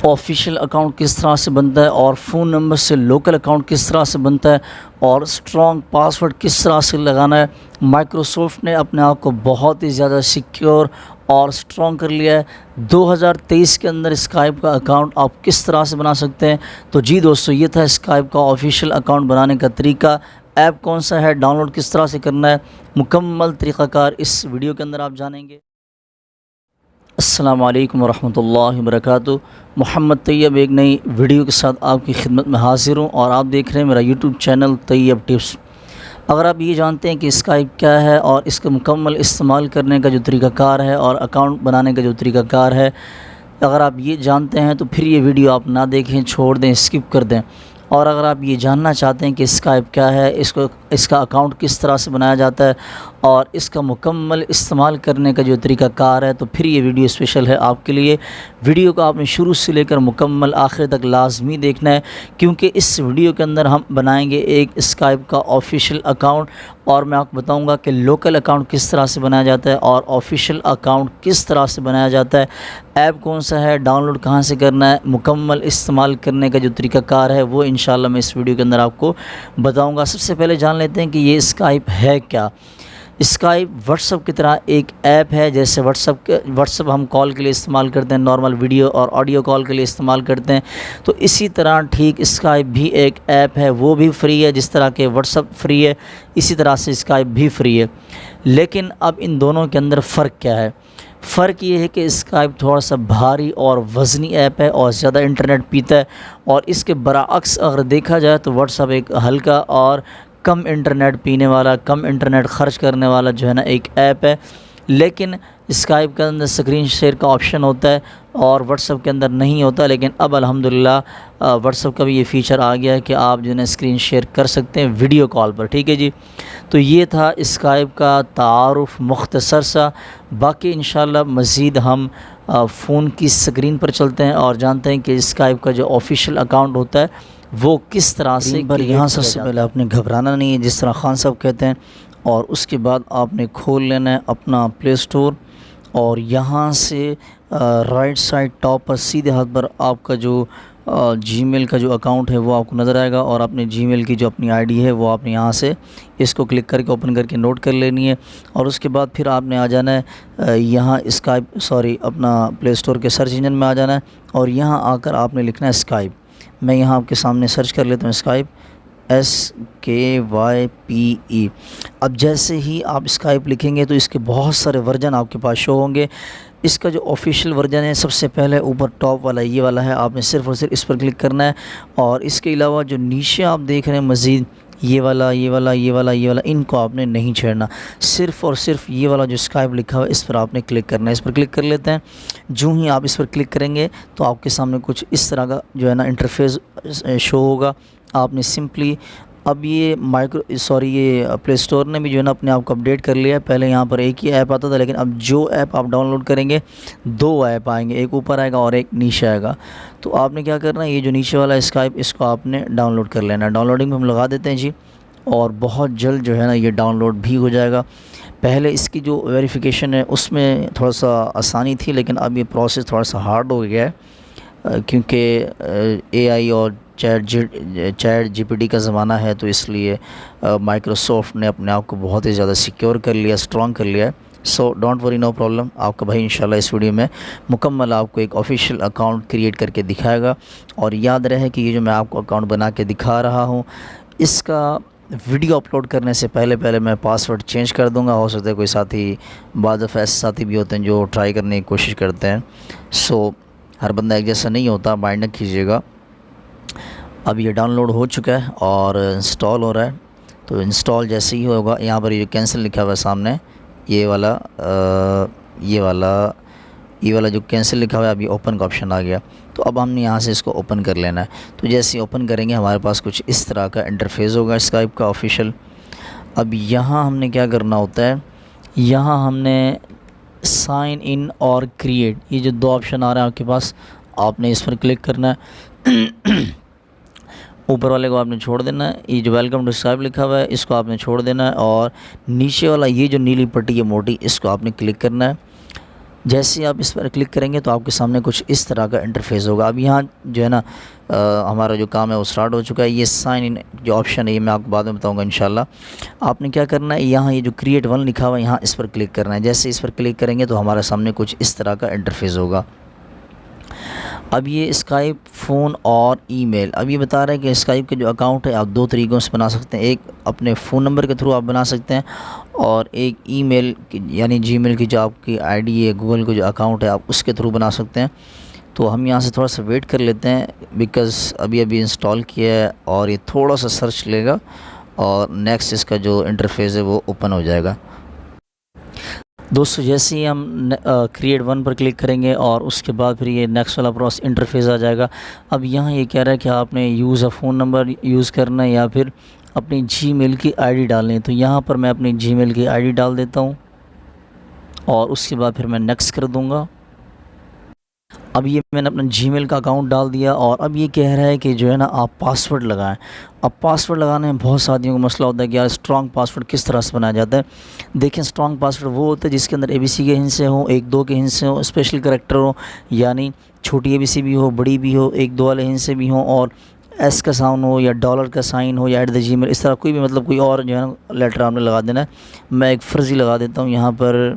Official account किस तरह से बनता है और फ़ोन नंबर से लोकल अकाउंट किस तरह से बनता है और स्ट्रॉन्ग पासवर्ड किस तरह से लगाना है। माइक्रोसॉफ्ट ने अपने आप को बहुत ही ज़्यादा सिक्योर और स्ट्रॉन्ग कर लिया है। 2023 के अंदर स्काइप का अकाउंट आप किस तरह से बना सकते हैं। तो जी दोस्तों, ये था स्काइप का ऑफिशियल अकाउंट बनाने का तरीका। ऐप कौन सा है, डाउनलोड किस तरह से करना है, मुकम्मल तरीक़ाकार इस वीडियो के अंदर आप जानेंगे। अस्सलामु अलैकुम वरहमतुल्लाहि वबरकातुहू। मोहम्मद तैयब एक नई वीडियो के साथ आपकी खिदमत में हाज़िर हूँ और आप देख रहे हैं मेरा यूट्यूब चैनल तैयब टिप्स। अगर आप ये जानते हैं कि स्काइप क्या है और इसका मुकम्मल इस्तेमाल करने का जो तरीक़ाकार है और अकाउंट बनाने का जो तरीक़ाकार है, अगर आप ये जानते हैं तो फिर ये वीडियो आप ना देखें, छोड़ दें, स्किप कर दें। और अगर आप ये जानना चाहते हैं कि स्काइप क्या है, इसका अकाउंट किस तरह से बनाया जाता है और इसका मुकम्मल इस्तेमाल करने का जो तरीक़ाकार है, तो फिर ये वीडियो स्पेशल है आपके लिए। वीडियो को आपने शुरू से लेकर मुकम्मल आखिर तक लाजमी देखना है, क्योंकि इस वीडियो के अंदर हम बनाएंगे एक स्काइप का ऑफिशियल अकाउंट और मैं आपको बताऊंगा कि लोकल अकाउंट किस तरह से बनाया जाता है और ऑफिशियल अकाउंट किस तरह से बनाया जाता है। ऐप कौन सा है, डाउनलोड कहाँ से करना है, मुकम्मल इस्तेमाल करने का जो तरीक़ाकार है वो इंशाल्लाह मैं इस वीडियो के अंदर आपको बताऊंगा। सबसे पहले जान लेते हैं कि ये स्काइप है क्या। स्काइप व्हाट्सअप की तरह एक ऐप है। जैसे व्हाट्सअप हम कॉल के लिए इस्तेमाल करते हैं, नॉर्मल वीडियो और ऑडियो कॉल के लिए इस्तेमाल करते हैं, तो इसी तरह ठीक स्काइप भी एक ऐप है। वो भी फ्री है, जिस तरह के व्हाट्सअप फ्री है इसी तरह से स्काइप भी फ्री है। लेकिन अब इन दोनों के अंदर फ़र्क क्या है? फ़र्क ये है कि स्काइप थोड़ा सा भारी और वज़नी ऐप है और ज़्यादा इंटरनेट पीता है, और इसके बरअक्स अगर देखा जाए तो व्हाट्सअप एक हल्का और कम इंटरनेट पीने वाला, कम इंटरनेट ख़र्च करने वाला जो है ना एक ऐप है। लेकिन स्काइप के अंदर स्क्रीन शेयर का ऑप्शन होता है और व्हाट्सअप के अंदर नहीं होता। लेकिन अब अल्हम्दुलिल्लाह व्हाट्सअप का भी ये फ़ीचर आ गया है कि आप जो है स्क्रीन शेयर कर सकते हैं वीडियो कॉल पर। ठीक है जी, तो ये था स्काइप का तारुफ़ मुख्तसर सा। बाकी इंशाल्लाह मज़ीद हम फ़ोन की स्क्रीन पर चलते हैं और जानते हैं कि स्काइप का जो ऑफिशियल अकाउंट होता है वो किस तरह से। पर यहाँ सबसे पहले आपने घबराना नहीं है, जिस तरह खान साहब कहते हैं, और उसके बाद आपने खोल लेना है अपना प्ले स्टोर और यहाँ से राइट साइड टॉप पर सीधे हाथ पर आपका जो जीमेल का जो अकाउंट है वो आपको नज़र आएगा, और अपने जीमेल की जो अपनी आईडी है वो आपने यहाँ से इसको क्लिक करके ओपन करके नोट कर लेनी है। और उसके बाद फिर आपने आ जाना है यहाँ अपना प्ले स्टोर के सर्च इंजन में आ जाना है और यहाँ आकर आपने लिखना है स्काइप। मैं यहाँ आपके सामने सर्च कर लेता हूँ स्काइप, SKYPE। अब जैसे ही आप स्काइप लिखेंगे तो इसके बहुत सारे वर्जन आपके पास शो होंगे। इसका जो ऑफिशियल वर्जन है सबसे पहले ऊपर टॉप वाला ये वाला है, आपने सिर्फ़ और सिर्फ इस पर क्लिक करना है। और इसके अलावा जो नीचे आप देख रहे हैं मज़ीद ये वाला, इनको आपने नहीं छेड़ना। सिर्फ़ और सिर्फ ये वाला जो स्काइप लिखा हुआ है इस पर आपने क्लिक करना है। इस पर क्लिक कर लेते हैं। जो ही आप इस पर क्लिक करेंगे तो आपके सामने कुछ इस तरह का जो है ना इंटरफेस शो होगा। आपने सिंपली अब ये प्ले स्टोर ने भी जो है ना अपने आप को अपडेट कर लिया है। पहले यहाँ पर एक ही ऐप आता था, लेकिन अब जो ऐप आप डाउनलोड करेंगे दो ऐप आएंगे, एक ऊपर आएगा और एक नीचे आएगा। तो आपने क्या करना है, ये जो नीचे वाला स्काइप इसको आपने डाउनलोड कर लेना है। डाउनलोडिंग में हम लगा देते हैं जी, और बहुत जल्द जो है ना ये डाउनलोड भी हो जाएगा। पहले इसकी जो वेरिफिकेशन है उसमें थोड़ा सा आसानी थी, लेकिन अब ये प्रोसेस थोड़ा सा हार्ड हो गया है, क्योंकि AI और चैट GPT का ज़माना है, तो इसलिए माइक्रोसॉफ्ट ने अपने आप को बहुत ही ज़्यादा सिक्योर कर लिया, स्ट्रॉन्ग कर लिया है। So don't worry, no problem. आपका भाई इंशाल्लाह इस वीडियो में मुकम्मल आपको एक ऑफिशियल अकाउंट क्रिएट करके दिखाएगा। और याद रहे कि ये जो मैं आपको अकाउंट बना के दिखा रहा हूँ, इसका वीडियो अपलोड करने से पहले मैं पासवर्ड चेंज कर दूंगा। हो सकता है कोई साथी, बाद ऐसे साथी भी होते हैं जो ट्राई करने की कोशिश करते हैं। सो हर बंदा एक जैसा नहीं होता, माइंड न कीजिएगा। अब ये डाउनलोड हो चुका है और इंस्टॉल हो रहा है। तो इंस्टॉल जैसे ही होगा, यहाँ पर ये कैंसिल लिखा हुआ है सामने, ये वाला जो कैंसिल लिखा हुआ है, अभी ओपन का ऑप्शन आ गया। तो अब हमने यहाँ से इसको ओपन कर लेना है। तो जैसे ही ओपन करेंगे हमारे पास कुछ इस तरह का इंटरफेस होगा स्काइप का ऑफिशियल। अब यहाँ हमने क्या करना होता है, यहाँ हमने साइन इन और क्रिएट, ये जो दो ऑप्शन आ रहे हैं आपके पास, आपने इस पर क्लिक करना है। ऊपर वाले को आपने छोड़ देना है, ये जो वेलकम टू स्काइप लिखा हुआ है इसको आपने छोड़ देना है, और नीचे वाला ये जो नीली पट्टी है मोटी, इसको आपने क्लिक करना है। जैसे ही आप इस पर क्लिक करेंगे तो आपके सामने कुछ इस तरह का इंटरफेस होगा। अब यहाँ जो है ना हमारा जो काम है वो स्टार्ट हो चुका है। ये साइन इन जो ऑप्शन है ये मैं आपको बाद में बताऊंगा इंशाल्लाह। आपने क्या करना है, यहाँ ये जो क्रिएट वन लिखा हुआ है यहाँ इस पर क्लिक करना है। जैसे इस पर क्लिक करेंगे तो हमारे सामने कुछ इस तरह का इंटरफेस होगा। अब ये स्काइप, फ़ोन और ईमेल। अब ये बता रहा है कि स्काइप के जो अकाउंट है आप दो तरीक़ों से बना सकते हैं। एक अपने फ़ोन नंबर के थ्रू आप बना सकते हैं और एक ईमेल यानी जीमेल की जो आपकी आईडी है, गूगल का जो अकाउंट है आप उसके थ्रू बना सकते हैं। तो हम यहाँ से थोड़ा सा वेट कर लेते हैं बिकॉज़ अभी इंस्टॉल किया है और ये थोड़ा सा सर्च लेगा और नेक्स्ट इसका जो इंटरफेस है वो ओपन हो जाएगा। दोस्तों जैसे ही हम क्रिएट वन पर क्लिक करेंगे और उसके बाद फिर ये नेक्स्ट वाला प्रोसेस इंटरफेस आ जाएगा। अब यहाँ ये कह रहा है कि आपने use a phone number use करना है या फिर अपनी जीमेल की आईडी डालनी है। तो यहाँ पर मैं अपनी जीमेल की आईडी डाल देता हूँ और उसके बाद फिर मैं नेक्स्ट कर दूँगा। अब ये मैंने अपना जीमेल का अकाउंट डाल दिया और अब ये कह रहा है कि जो है ना आप पासवर्ड लगाएं। अब पासवर्ड लगाने में बहुत साथियों को मसला होता है कि यार स्ट्रॉन्ग पासवर्ड किस तरह से बनाया जाता है। देखें, स्ट्रॉन्ग पासवर्ड वो होता है जिसके अंदर ABC के हिस्से हों, 1-2 के हिस्से हों, स्पेशल कैरेक्टर हो यानी छोटी ABC भी हो, बड़ी भी हो, 1-2 वाले हिस्से भी हों और S का साउंड हो या डॉलर का साइन हो या @gmail, इस तरह कोई भी मतलब कोई और जो है ना लेटर आपने लगा देना है। मैं एक फ़र्ज़ी लगा देता हूँ यहाँ पर,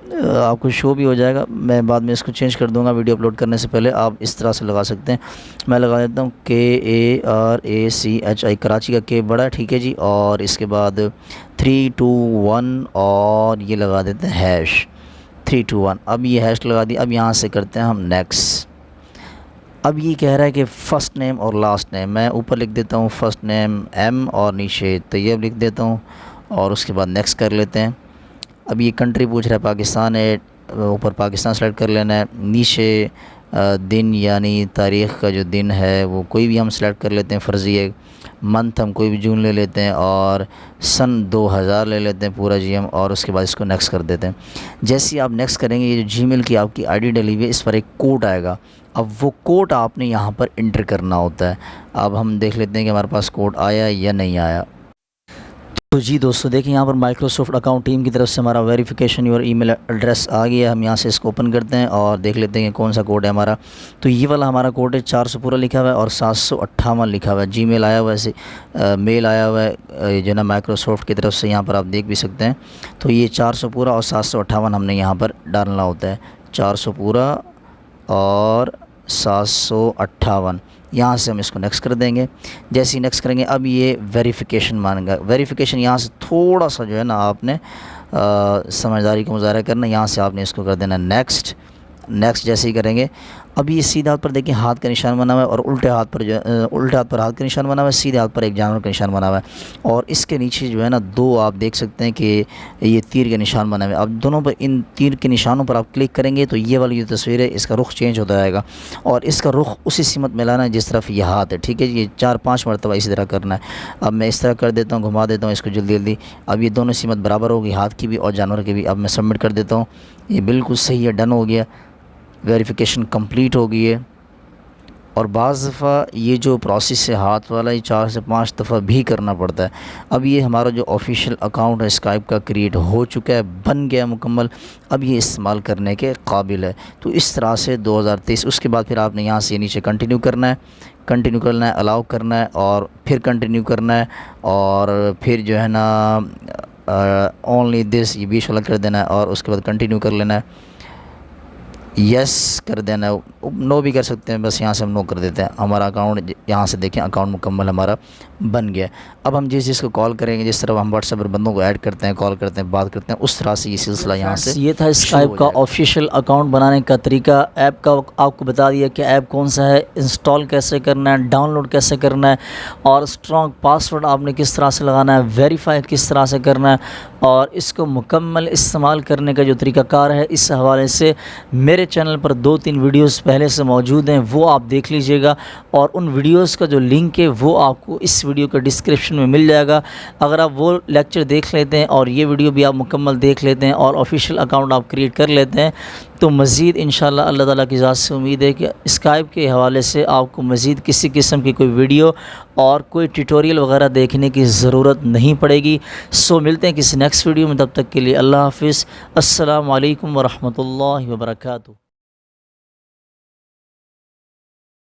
आपको शो भी हो जाएगा। मैं बाद में इसको चेंज कर दूंगा वीडियो अपलोड करने से पहले। आप इस तरह से लगा सकते हैं। मैं लगा देता हूँ KARACHI, कराची का K बड़ा है, ठीक है जी। और इसके बाद 321 और ये लगा देते हैं #321। अब ये हैश लगा दी। अब यहाँ से करते हैं हम नेक्स्ट। अब ये कह रहा है कि फ़र्स्ट नेम और लास्ट नेम, मैं ऊपर लिख देता हूँ फ़र्स्ट नेम M और नीचे तैयब लिख देता हूँ और उसके बाद नेक्स्ट कर लेते हैं। अब ये कंट्री पूछ रहा है पाकिस्तान है, ऊपर पाकिस्तान सेलेक्ट कर लेना है। नीचे दिन यानी तारीख़ का जो दिन है वो कोई भी हम सेलेक्ट कर लेते हैं, फ़र्ज़ी है। मंथ हम कोई भी जून ले लेते हैं और सन 2000 ले लेते हैं पूरा GM और उसके बाद इसको नेक्स्ट कर देते हैं। जैसे ही आप नेक्स्ट करेंगे ये जो जीमेल की आपकी आईडी डली हुई है इस पर एक कोड आएगा। अब वो कोड आपने यहाँ पर इंटर करना होता है। अब हम देख लेते हैं कि हमारे पास कोड आया या नहीं आया। तो जी दोस्तों देखिए यहाँ पर माइक्रोसॉफ्ट अकाउंट टीम की तरफ से हमारा वेरिफिकेशन योर ईमेल एड्रेस आ गया। हम यहाँ से इसको ओपन करते हैं और देख लेते हैं कि कौन सा कोड है हमारा। तो ये वाला हमारा कोड है, 400 पूरा लिखा हुआ है और 758 लिखा हुआ है। जीमेल आया हुआ है, मेल आया हुआ है जो ना माइक्रोसॉफ्ट की तरफ से, यहाँ पर आप देख भी सकते हैं। तो ये 400 पूरा और 758 हमने यहाँ पर डालना होता है। 400 पूरा और 758, यहाँ से हम इसको नेक्स्ट कर देंगे। जैसे ही नेक्स्ट करेंगे अब ये वेरिफिकेशन मांगेगा। वेरिफिकेशन यहाँ से थोड़ा सा जो है ना आपने समझदारी का मुजाहरा करना। यहाँ से आपने इसको कर देना नेक्स्ट। जैसे ही करेंगे अब ये सीधे हाथ पर देखिए हाथ का निशान बना हुआ है और उल्टे हाथ पर हाथ का निशान बना हुआ है, सीधे हाथ पर एक जानवर का निशान बना हुआ है और इसके नीचे जो है ना 2 आप देख सकते हैं कि ये तीर के निशान बना हुआ है। अब दोनों पर इन तीर के निशानों पर आप क्लिक करेंगे तो ये वाली जो तस्वीर है इसका रुख चेंज होता जाएगा और इसका रुख उसी सिमत में लाना है जिस तरफ ये हाथ है, ठीक है जी। ये 4-5 मरतबा इसी तरह करना है। अब मैं इस तरह कर देता हूँ, घुमा देता हूँ इसको जल्दी। अब ये दोनों सिमत बराबर होगी, हाथ की भी और जानवर की भी। अब मैं सबमिट कर देता हूँ, ये बिल्कुल सही है, डन हो गया, वेरिफिकेशन कंप्लीट हो गई है। और बाज़ दफ़ा ये जो प्रोसेस है हाथ वाला ये 4 से 5 दफ़ा भी करना पड़ता है। अब ये हमारा जो ऑफिशियल अकाउंट है स्काइप का क्रिएट हो चुका है, बन गया मुकम्मल। अब ये इस्तेमाल करने के काबिल है। तो इस तरह से 2023, उसके बाद फिर आपने यहाँ से नीचे कंटिन्यू करना है, अलाउ करना है और फिर कंटिन्यू करना है और फिर जो है ना ओनली दिस ये 20 वाला कर देना है और उसके बाद कंटिन्यू कर लेना है, यस कर देना है। नो भी कर सकते हैं, बस यहाँ से हम नो कर देते हैं। हमारा अकाउंट यहाँ से देखें अकाउंट मुकम्मल हमारा बन गया। अब हम जिस को कॉल करेंगे, जिस तरह हम व्हाट्सएप पर बंदों को ऐड करते हैं, कॉल करते हैं, बात करते हैं, उस तरह से ये सिलसिला यहाँ से। ये था स्काइप का ऑफिशियल अकाउंट बनाने का तरीका। ऐप का आपको बता दिया कि ऐप कौन सा है, इंस्टॉल कैसे करना है, डाउनलोड कैसे करना है और स्ट्रॉन्ग पासवर्ड आपने किस तरह से लगाना है, वेरीफाई किस तरह से करना है और इसको मुकम्मल इस्तेमाल करने का जो तरीक़ाकार है, इस हवाले से मेरे चैनल पर 2-3 वीडियोस पहले से मौजूद हैं, वो आप देख लीजिएगा और उन वीडियोस का जो लिंक है वो आपको इस वीडियो के डिस्क्रिप्शन में मिल जाएगा। अगर आप वो लेक्चर देख लेते हैं और ये वीडियो भी आप मुकम्मल देख लेते हैं और ऑफिशियल अकाउंट आप क्रिएट कर लेते हैं तो मज़ीद इंशाअल्लाह अल्लाह ताला की ज़ात से उम्मीद है कि स्काइप के हवाले से आपको मज़ीद किसी किस्म की कोई वीडियो और कोई ट्यूटोरियल वगैरह देखने की ज़रूरत नहीं पड़ेगी। सो मिलते हैं किसी नेक्स्ट वीडियो में, तब तक के लिए अल्लाह हाफ़िज़। अस्सलामु अलैकुम वरहमतुल्लाहि वबरकातुहू।